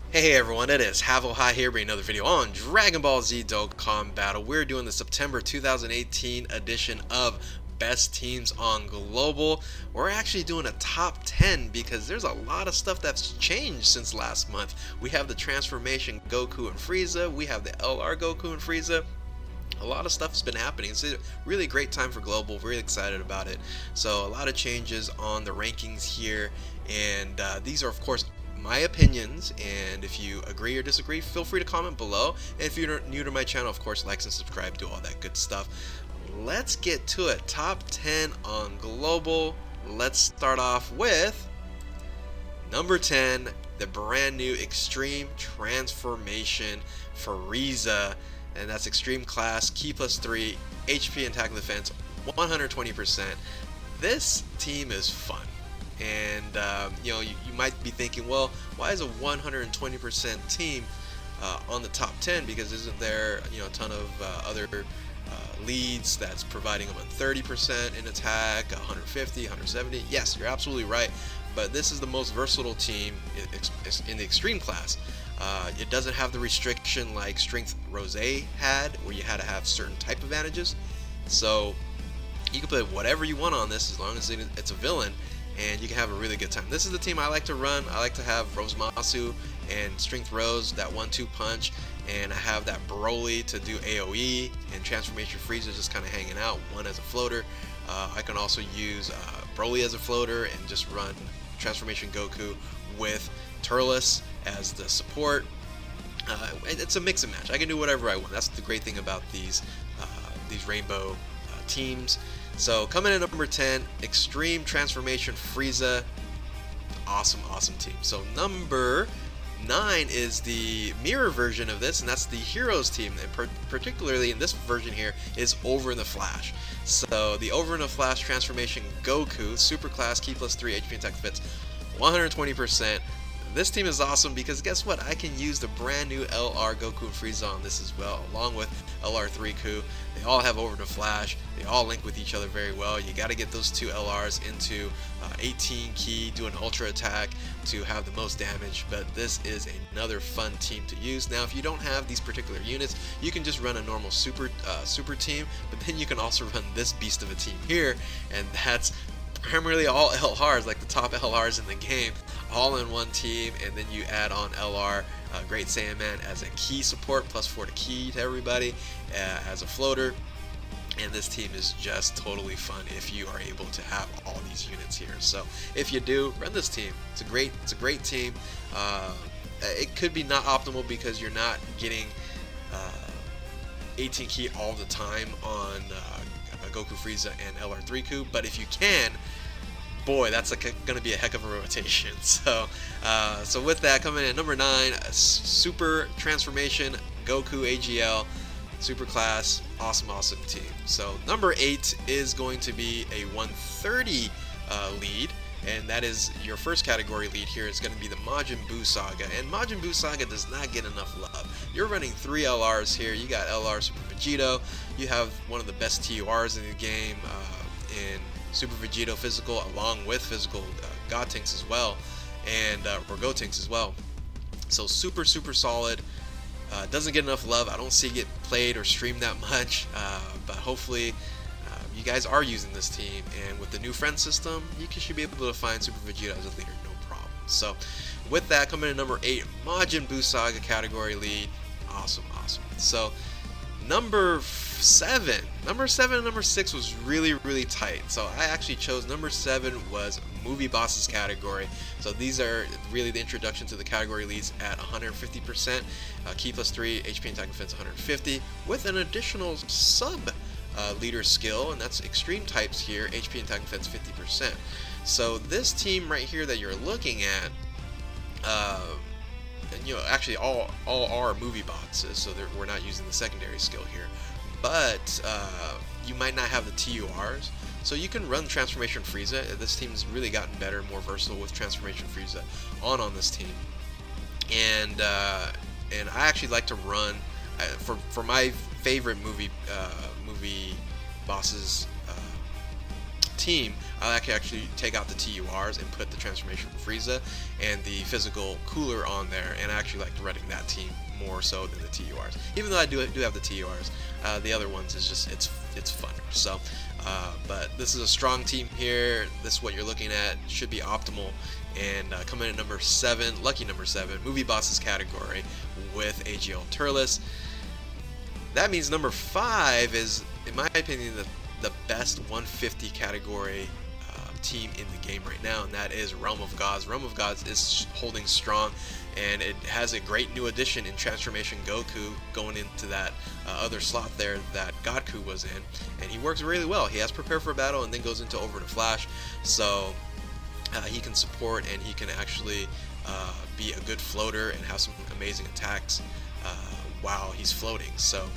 Hey everyone, it is Havel High here bringing another video on Dragon Ball Z Dokkan Battle. We're doing the September 2018 edition of Best Teams on Global. We're actually doing a top 10 because there's a lot of stuff that's changed since last month. We have the transformation Goku and Frieza, we have the LR Goku and Frieza. A lot of stuff has been happening. It's a really great time for Global. Really excited about it. So a lot of changes on the rankings here, and these are of course my opinions, and if you agree or disagree, feel free to comment below. And if you're new to my channel, of course, like and subscribe, do all that good stuff. Let's get to it. Top 10 on Global. Let's start off with number 10, the brand new Extreme Transformation Frieza, and that's Extreme Class, Ki plus 3, HP and Attack and Defense 120%. This team is fun. And you might be thinking, well, why is a 120% team on the top 10? Because isn't there a ton of other leads that's providing them a 30% in attack, 150, 170? Yes, you're absolutely right. But this is the most versatile team in the extreme class. It doesn't have the restriction like Strength Rose had, where you had to have certain type advantages. So you can put whatever you want on this as long as it's a villain, and you can have a really good time. This is the team I like to run. I like to have Rose Masu and Strength Rose, that 1-2 punch, and I have that Broly to do AoE, and Transformation Frieza just kind of hanging out, one as a floater. I can also use Broly as a floater and just run Transformation Goku with Turles as the support. It's a mix and match. I can do whatever I want. That's the great thing about these rainbow teams. So coming in at number 10, Extreme Transformation Frieza. Awesome team. So number 9 is the mirror version of this, and that's the Heroes team, and particularly in this version here is Over in the Flash. So the Over in the Flash Transformation Goku, Super Class, Ki plus 3, HP and Attack Fits 120%. This team is awesome because guess what? I can use the brand new LR Goku and Frieza on this as well, along with LR3 Ku. They all have Over the Flash. They all link with each other very well. You got to get those two LRs into 18 Ki, do an Ultra attack to have the most damage. But this is another fun team to use. Now, if you don't have these particular units, you can just run a normal super team. But then you can also run this beast of a team here, and that's primarily all LRs, like the top LRs in the game, all in one team, and then you add on LR Great Saiyaman as a Ki support, plus 4 to Ki to everybody as a floater, and this team is just totally fun if you are able to have all these units here. So if you do, run this team. It's a great team. It could be not optimal because you're not getting 18 Ki all the time on Goku, Frieza, and LR3 Ku, but if you can, boy, that's going to be a heck of a rotation. So with that, coming in at number 9, Super Transformation Goku AGL, Super Class, awesome team. So number 8 is going to be a 130 lead, and that is your first category lead here. It's going to be the Majin Buu Saga, and Majin Buu Saga does not get enough love. You're running 3 LRs here. You got LR Super Vegito. You have one of the best TURs in the game in Super Vegito Physical, along with Physical Gotenks as well, and or Gotenks as well. So super solid. Doesn't get enough love. I don't see it played or streamed that much, but hopefully you guys are using this team, and with the new friend system, you should be able to find Super Vegito as a leader, no problem. So with that, coming in at number 8, Majin Buu Saga category lead, awesome. So number 7 and number 6 was really tight. So I actually chose number 7 was movie bosses category. So these are really the introduction to the category leads at 150%, Ki plus 3, HP and Attack Defense 150, with an additional sub leader skill, and that's extreme types here, HP and Attack Defense 50%. So this team right here that you're looking at, and actually all are movie boxes, so we're not using the secondary skill here. But you might not have the TURs, so you can run Transformation Frieza. This team's really gotten better, more versatile with Transformation Frieza on this team. And I actually like to run for my favorite movie bosses team, I actually take out the TURs and put the Transformation Frieza and the Physical Cooler on there, and I actually like running that team more so than the TURs. Even though I do have the TURs, the other ones is just it's fun. So, but this is a strong team here. This is what you're looking at. Should be optimal. And coming in at number 7, lucky number 7, Movie Bosses category with AGL Turles. That means number 5 is, in my opinion, the best 150 category team in the game right now, and that is Realm of Gods. Realm of Gods is holding strong, and it has a great new addition in Transformation Goku going into that other slot there that Godku was in, and he works really well. He has Prepare for Battle and then goes into Over to Flash, so he can support, and he can actually be a good floater and have some amazing attacks while he's floating. So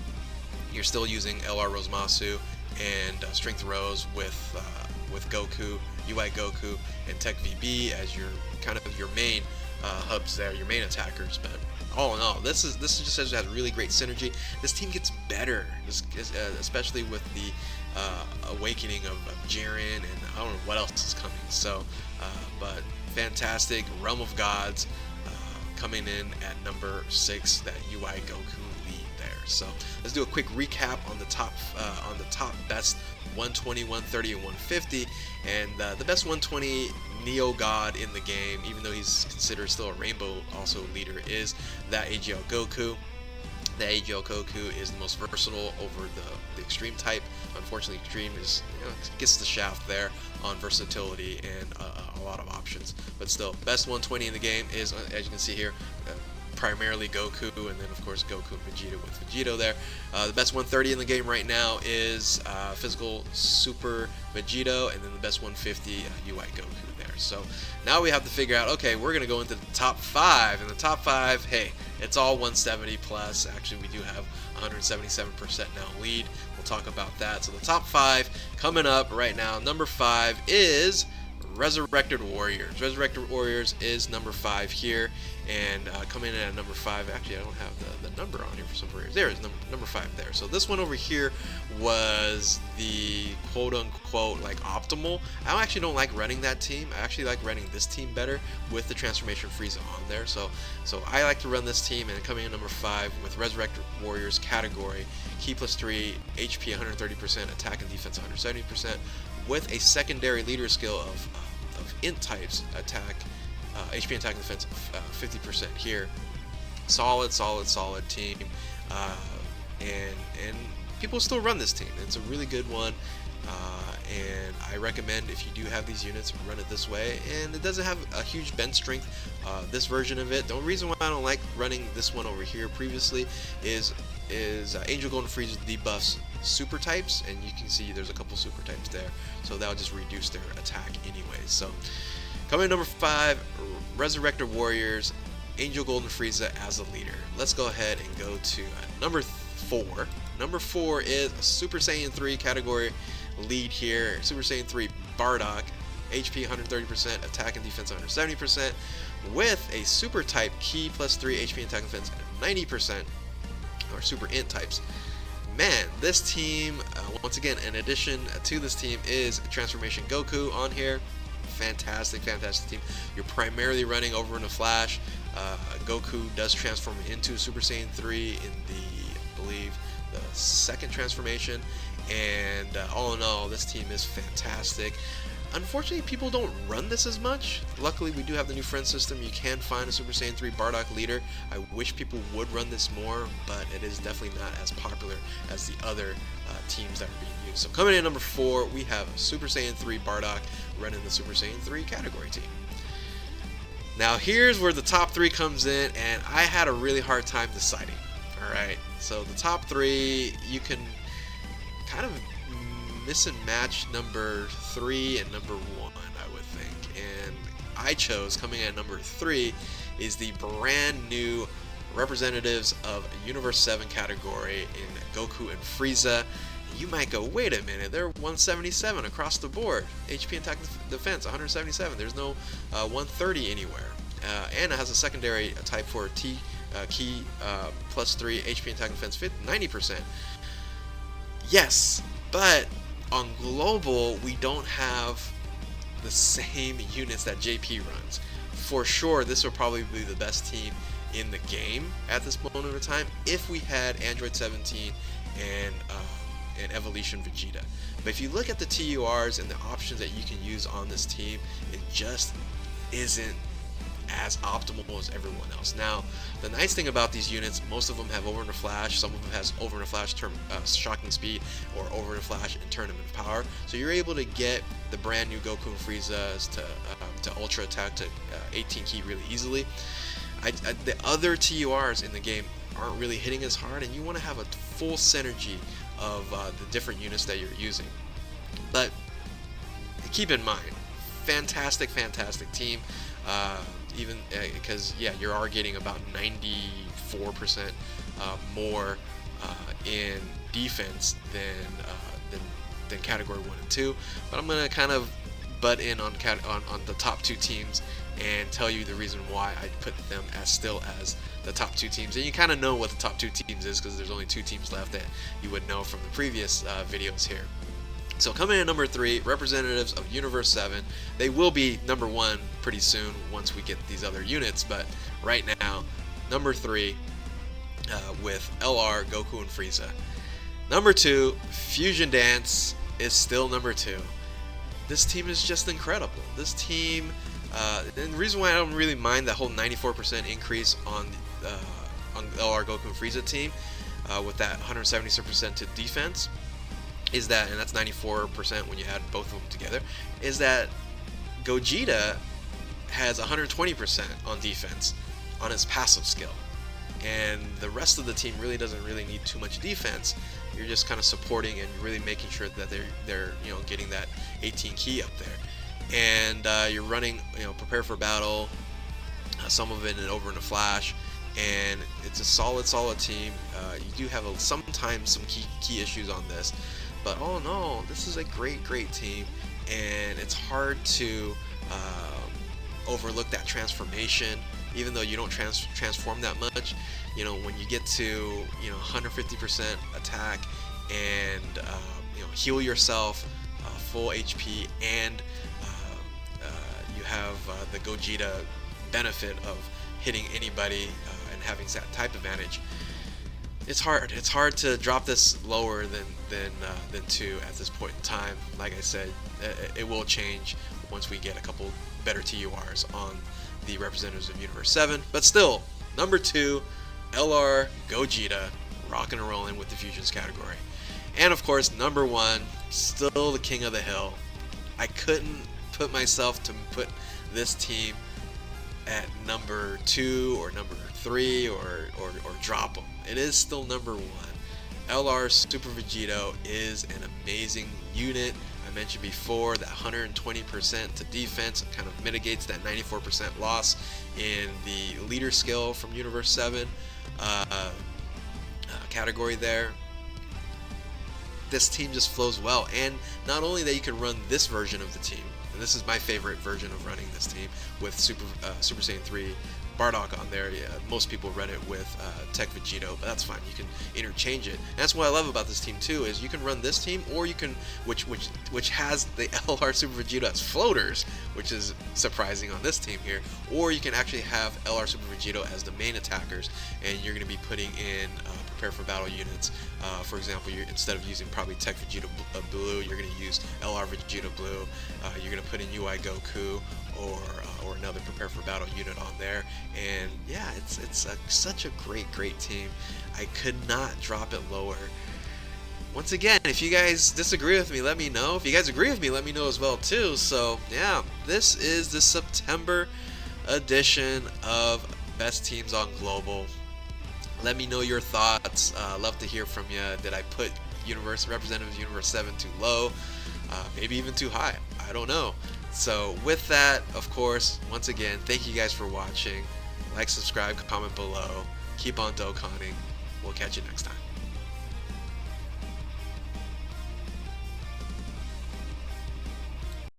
you're still using LR Rosemasu and Strength Rose with Goku, UI Goku, and Tech VB as your kind of your main hubs there, your main attackers. But all in all, this just has really great synergy. This team gets better, especially with the awakening of Jiren, and I don't know what else is coming. So, but fantastic. Realm of Gods coming in at number 6, that UI Goku lead there. So let's do a quick recap on the top best 120, 130, and 150. And the best 120 Neo God in the game, even though he's considered still a Rainbow also leader, is that AGL Goku. The AGL Goku is the most versatile over the Extreme type. Unfortunately, Extreme is, gets the shaft there on versatility and a lot of options. But still, best 120 in the game is, as you can see here, primarily Goku, and then of course Goku and Vegeta with Vegito there. The best 130 in the game right now is Physical Super Vegito, and then the best 150 UI Goku there. So now we have to figure out, okay, we're going to go into the top 5, and the top 5, hey, it's all 170 plus. Actually, we do have 177% now lead. We'll talk about that. So the top 5 coming up right now. Number 5 is Resurrected Warriors. Resurrected Warriors is number 5 here, and coming in at number 5. Actually, I don't have the number on here for some reason. There is number 5 there. So this one over here was the quote-unquote like optimal. I actually don't like running that team. I actually like running this team better with the Transformation Frieza on there. So I like to run this team, and coming in number 5 with Resurrected Warriors category, Ki +3, HP 130%, attack and defense 170%, with a secondary leader skill of int types, attack, HP attack and defense 50% here. Solid team, and people still run this team. It's a really good one, and I recommend, if you do have these units, run it this way. And it doesn't have a huge bench strength, this version of it. The only reason why I don't like running this one over here previously is Angel Golden Frieza debuffs super types, and you can see there's a couple super types there, so that'll just reduce their attack anyways. So coming in number 5, Resurrected Warriors, Angel Golden Frieza as a leader. Let's go ahead and go to number 4. Number 4 is a Super Saiyan 3 category lead here. Super Saiyan 3 Bardock, HP 130%, attack and defense 170%, with a super type Ki +3, HP attack and defense 90%, or super int types. Man, this team, once again, in addition to this team is Transformation Goku on here. Fantastic team. You're primarily running Over in a Flash. Goku does transform into Super Saiyan 3 in I believe, the second transformation. And all in all, this team is fantastic. Unfortunately, people don't run this as much. Luckily, we do have the new friend system. You can find a Super Saiyan 3 Bardock leader. I wish people would run this more, but it is definitely not as popular as the other teams that are being used. So coming in at number 4, we have Super Saiyan 3 Bardock running the Super Saiyan 3 category team. Now here's where the top 3 comes in, and I had a really hard time deciding. Alright, so the top 3, you can kind of miss and match number 3 and number 1, I would think. And I chose, coming at number 3, is the brand new representatives of Universe 7 category in Goku and Frieza. You might go, wait a minute, they're 177 across the board. HP attack defense 177. There's no 130 anywhere. And it has a secondary type for Ki +3, HP attack defense 90%. Yes, but On global, we don't have the same units that JP runs. For sure, this will probably be the best team in the game at this moment of time if we had Android 17 and Evolution Vegeta. But if you look at the TURs and the options that you can use on this team, it just isn't as optimal as everyone else. Now, the nice thing about these units, most of them have over into flash, some of them has over into flash shocking speed, or over into flash and tournament of power. So you're able to get the brand new Goku and Frieza's to ultra attack to 18 key really easily. The other TURs in the game aren't really hitting as hard, and you want to have a full synergy of the different units that you're using. But keep in mind, fantastic team. Even because you are getting about 94% more in defense than category 1 and 2. But I'm gonna kind of butt in on the top 2 teams and tell you the reason why I put them as the top 2 teams. And you kind of know what the top 2 teams is because there's only 2 teams left that you would know from the previous videos here. So coming in at number 3, representatives of Universe 7. They will be number 1 pretty soon once we get these other units, but right now, number 3 with LR, Goku, and Frieza. Number 2, Fusion Dance is still number 2. This team is just incredible. This team, and the reason why I don't really mind that whole 94% increase on LR, Goku, and Frieza team with that 170% to defense, is that, and that's 94% when you add both of them together, is that Gogeta has 120% on defense on his passive skill, and the rest of the team really doesn't need too much defense. You're just kind of supporting and really making sure that they're getting that 18 key up there, and you're running prepare for battle, some of it over in a flash, and it's a solid team. You do have sometimes some key issues on this. But all in all, this is a great team, and it's hard to overlook that transformation, even though you don't transform that much. When you get to 150% attack and heal yourself full HP, and you have the Gogeta benefit of hitting anybody and having that type advantage. It's hard to drop this lower than 2 at this point in time. Like I said, it will change once we get a couple better TURs on the representatives of Universe 7. But still, number 2, LR Gogeta, rocking and rolling with the fusions category. And of course, number 1, still the king of the hill. I couldn't put myself to put this team at number 2 or number 3 or drop them. It is still number 1. LR Super Vegito is an amazing unit. I mentioned before that 120% to defense kind of mitigates that 94% loss in the leader skill from Universe 7 category there. This team just flows well, and not only that you can run this version of the team, and this is my favorite version of running this team with Super Saiyan 3 Bardock on there. Yeah, most people run it with Tech Vegito, but that's fine. You can interchange it. And that's what I love about this team too, is you can run this team, or you can, which has the LR Super Vegito as floaters, which is surprising on this team here, or you can actually have LR Super Vegito as the main attackers, and you're going to be putting in prepare for battle units. For example, instead of using probably Tech Vegeta Blue, you're going to use LR Vegeta Blue. You're going to put in UI Goku or another prepare for battle unit on there, and yeah, it's such a great team. I could not drop it lower. Once again, if you guys disagree with me, let me know. If you guys agree with me, let me know as well too. So yeah, this is the September edition of Best Teams on Global. Let me know your thoughts. Love to hear from you. Did I put Representatives Universe 7 too low? Maybe even too high. I don't know. So with that, of course, once again, thank you guys for watching. Like, subscribe, comment below. Keep on Dokkaning. We'll catch you next time.